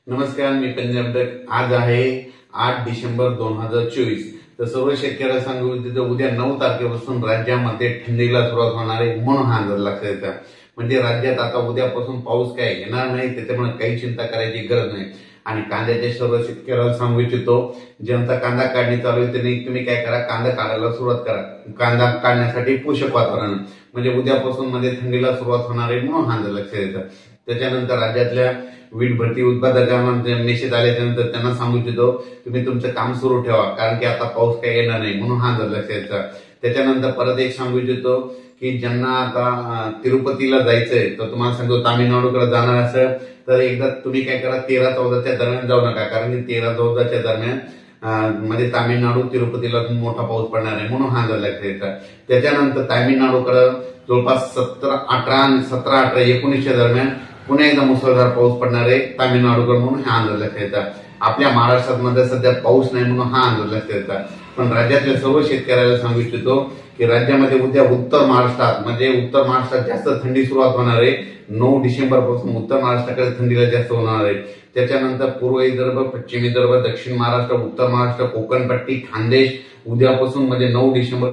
नमस्कार, मी पंजाब. आज आहे 8 डिसेंबर 2024. तर सर्व शेतकऱ्याला सांगू इच्छितो, उद्या 9 तारखेपासून राज्यामध्ये थंडीला सुरुवात होणार आहे, म्हणून हा अंदाज लक्षात येतो. म्हणजे राज्यात आता उद्यापासून पाऊस काय येणार नाही, त्याच्यामुळे काही चिंता करायची गरज नाही. आणि कांद्याच्या सर्व शेतकऱ्याला सांगू इच्छितो, ज्यांचा कांदा काढणी चालू आहे त्यांनी तुम्ही काय करा, कांदा काढायला सुरुवात करा. कांदा काढण्यासाठी पोषक वातावरण, म्हणजे उद्यापासून मध्ये थंडीला सुरुवात होणार आहे, म्हणून हा अंदाज लक्षात येतो. त्याच्यानंतर राज्यातल्या वीट भरती उत्पादकांना मेसेज आल्याच्या नंतर त्यांना सांगू इच्छितो, तुम्ही तुमचं काम सुरू ठेवा, कारण की आता पाऊस काही येणार नाही, म्हणून हा अंदाज लक्षात येतो. त्याच्यानंतर परत एक सांगू इच्छितो की ज्यांना आता तिरुपतीला जायचंय, तर तुम्हाला सांगतो तामिळनाडूकडे जाणार असेल तर एकदा तुम्ही काय करा, 13-14च्या दरम्यान जाऊ नका, कारण की 13-14च्या दरम्यान मध्ये तामिळनाडू तिरुपतीला मोठा पाऊस पडणार आहे, म्हणून हा अंदाज लक्षात येतो. त्याच्यानंतर तामिळनाडूकडे जवळपास 17-18-19च्या दरम्यान पुन्हा एकदा मुसळधार पाऊस पडणार आहे तामिळनाडूकडे, म्हणून हा अंदाज लक्षात येतात. आपल्या महाराष्ट्रात मध्ये सध्या पाऊस नाही, म्हणून हा अंदाज लक्षात येतात. पण राज्यातल्या सर्व शेतकऱ्याला सांगू इच्छितो की राज्यामध्ये उद्या उत्तर महाराष्ट्रात जास्त थंडी सुरुवात होणार आहे. 9 डिसेंबर पासून उत्तर महाराष्ट्राकडे थंडीला जास्त होणार आहे. त्याच्यानंतर पूर्व विदर्भ, पश्चिम विदर्भ, दक्षिण महाराष्ट्र, उत्तर महाराष्ट्र, कोकणपट्टी, खानदेश उद्यापासून म्हणजे 9 डिसेंबर